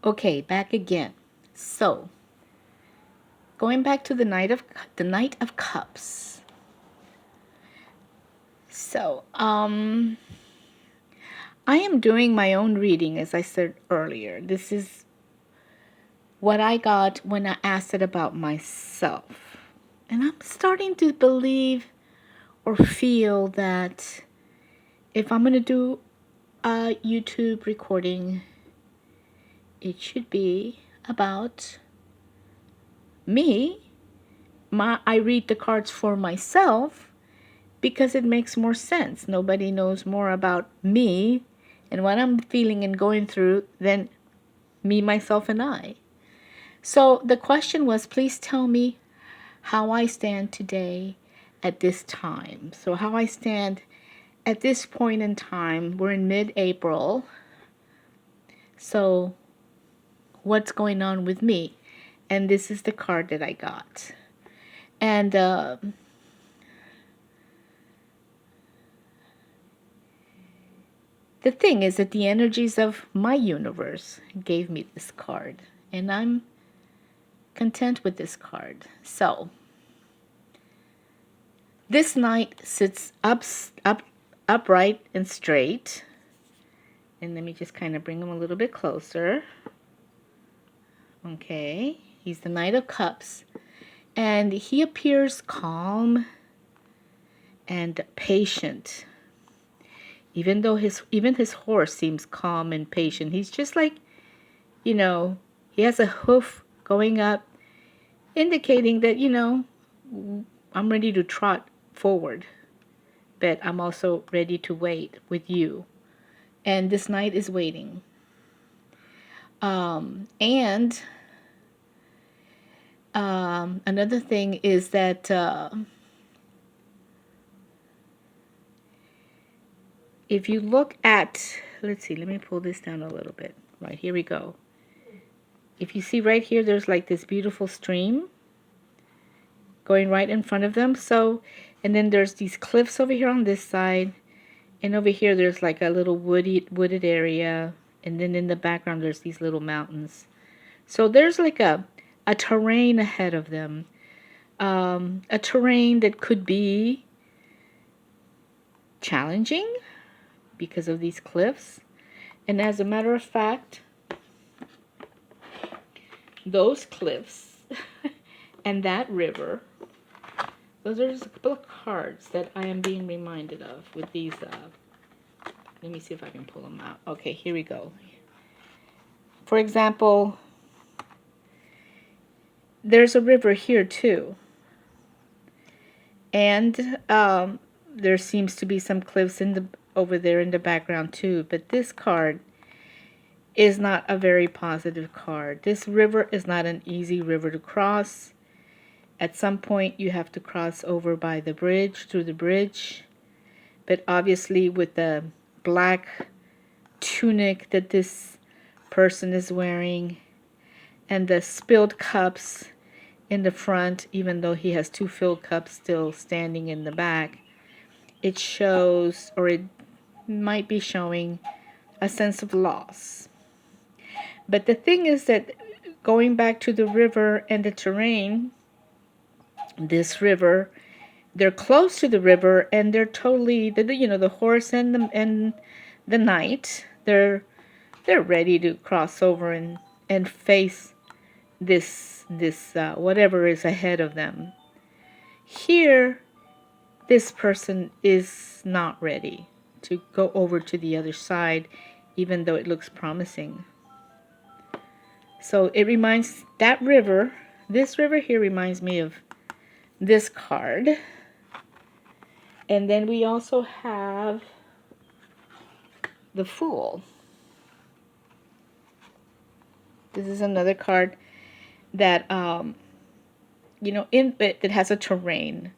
Okay, back again. So, going back to the Knight of Cups. So, I am doing my own reading, as I said earlier. This is what I got when I asked it about myself. And I'm starting to believe or feel that if I'm going to do a YouTube recording, it should be about me. I read the cards for myself because it makes more sense. Nobody knows more about me and what I'm feeling and going through than me, myself, and I. So the question was, please tell me how I stand today at this time. So how I stand at this point in time. We're in mid-April. So what's going on with me? And this is the card that I got. And the thing is that the energies of my universe gave me this card. And I'm content with this card. So this knight sits upright and straight. And let me just kind of bring him a little bit closer. Okay, he's the Knight of Cups. And he appears calm and patient. Even though his horse seems calm and patient. He's just like, he has a hoof going up, indicating that, I'm ready to trot forward. But I'm also ready to wait with you. And this knight is waiting. And another thing is that if you look at, let's see, let me pull this down a little bit. Right, here we go. If you see right here, there's like this beautiful stream going right in front of them. So, and then there's these cliffs over here on this side. And over here, there's like a little wooded area. And then in the background, there's these little mountains. So there's like a terrain ahead of them. A terrain that could be challenging because of these cliffs. And as a matter of fact, those cliffs and that river, those are just a couple of cards that I am being reminded of with these. Let me see if I can pull them out. Okay, here we go. For example, there's a river here too. And there seems to be some cliffs over there in the background too. But this card is not a very positive card. This river is not an easy river to cross. At some point, you have to cross over by the bridge, through the bridge. But obviously, with the black tunic that this person is wearing and the spilled cups in the front, even though he has two filled cups still standing in the back, it shows, or it might be showing, a sense of loss. But the thing is that going back to the river and the terrain, this river, they're close to the river and they're totally, the horse and the knight, they're ready to cross over and face this whatever is ahead of them. Here, this person is not ready to go over to the other side, even though it looks promising. So it reminds, that river, this river here reminds me of this card. And then we also have the Fool. This is another card that, that has a terrain,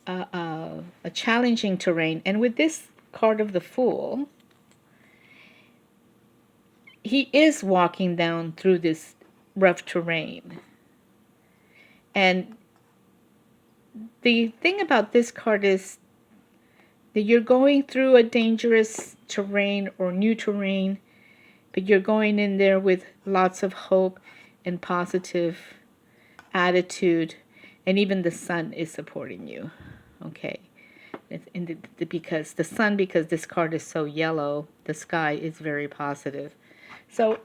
a challenging terrain. And with this card of the Fool, he is walking down through this rough terrain. And the thing about this card is that you're going through a dangerous terrain or new terrain, but you're going in there with lots of hope and positive attitude, and even the sun is supporting you. Okay. Because the sun, because this card is so yellow, the sky is very positive. So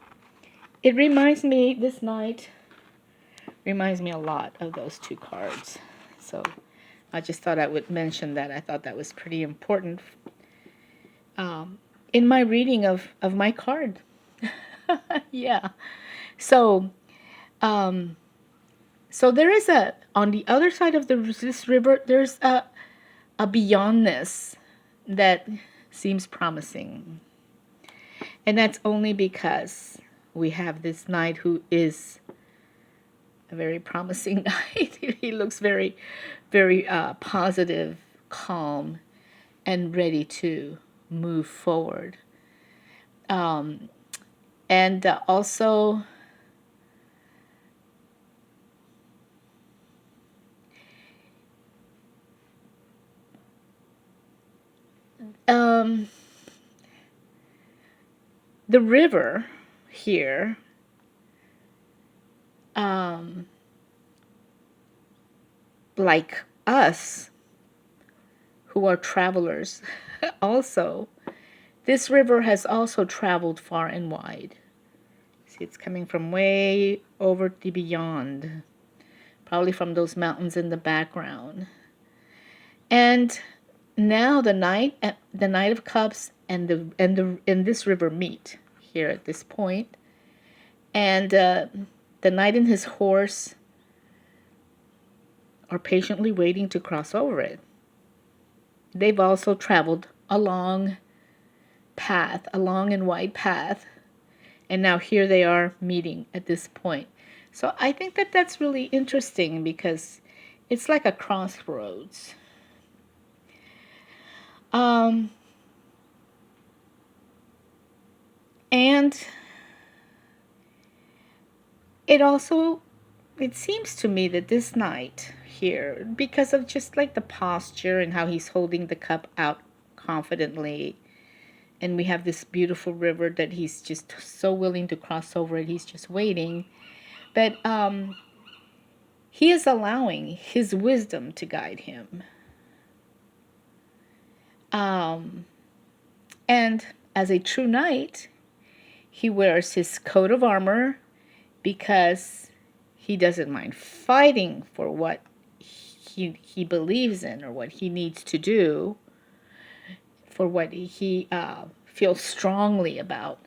it reminds me, this night reminds me a lot of those two cards. So I just thought I would mention that. I thought that was pretty important in my reading of my card. Yeah. So, so there is on the other side of this river, there's a beyondness that seems promising. And that's only because we have this knight who is a very promising knight. He looks very, very positive, calm, and ready to move forward. And also, the river here, like us who are travelers, also, this river has also traveled far and wide. See, it's coming from way over the beyond, probably from those mountains in the background. And now the Knight of Cups and this river meet here at this point, and the knight and his horse are patiently waiting to cross over it. They've also traveled a long and wide path, and now here they are meeting at this point. So I think that that's really interesting because it's like a crossroads. And it seems to me that this knight here, because of just like the posture and how he's holding the cup out confidently, and we have this beautiful river that he's just so willing to cross over it, he's just waiting. But he is allowing his wisdom to guide him. And as a true knight, he wears his coat of armor because he doesn't mind fighting for what he believes in or what he needs to do, for what he feels strongly about.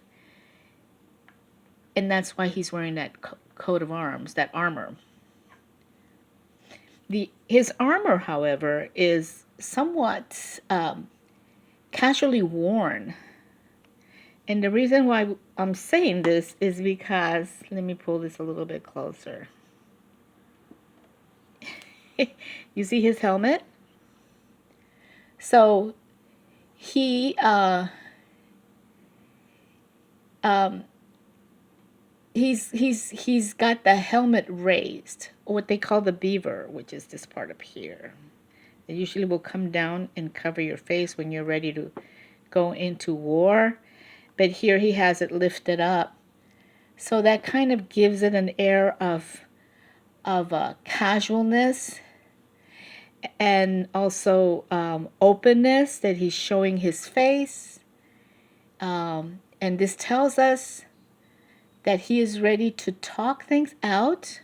And that's why he's wearing that coat of arms, that armor. His armor, however, is somewhat casually worn. And the reason why I'm saying this is because, let me pull this a little bit closer. You see his helmet? So he's got the helmet raised, or what they call the beaver, which is this part up here. It usually will come down and cover your face when you're ready to go into war. But here he has it lifted up. So that kind of gives it an air of casualness and also openness, that he's showing his face. And this tells us that he is ready to talk things out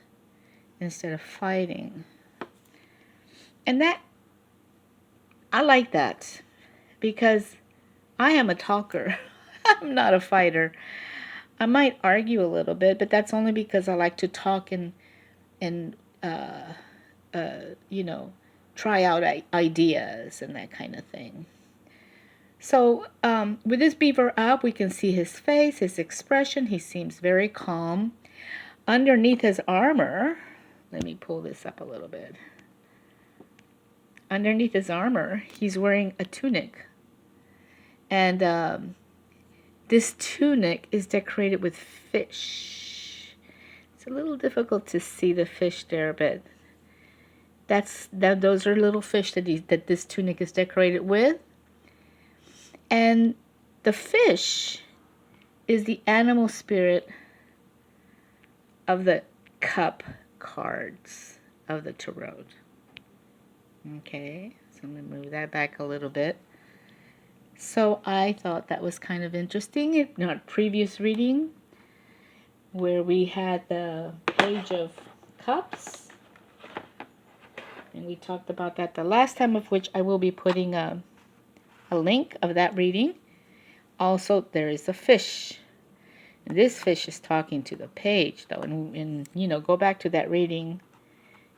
instead of fighting. And that, I like that, because I am a talker. I'm not a fighter. I might argue a little bit, but that's only because I like to talk and try out ideas and that kind of thing. So with this beaver up, we can see his face, his expression. He seems very calm. Underneath his armor, let me pull this up a little bit. Underneath his armor, he's wearing a tunic. And this tunic is decorated with fish. It's a little difficult to see the fish there, but those are little fish that this tunic is decorated with. And the fish is the animal spirit of the cup cards of the tarot. Okay, so I'm going to move that back a little bit. So I thought that was kind of interesting. In our previous reading, where we had the Page of Cups, and we talked about that the last time, of which I will be putting a link of that reading. Also, there is a fish. And this fish is talking to the page, though, and you know, go back to that reading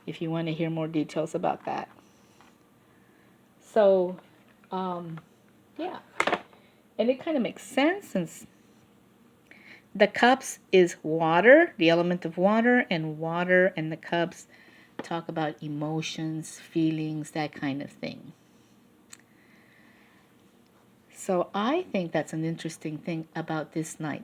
if you want to hear more details about that. So, yeah, and it kind of makes sense since the cups is water, the element of water, and the cups talk about emotions, feelings, that kind of thing. So I think that's an interesting thing about this night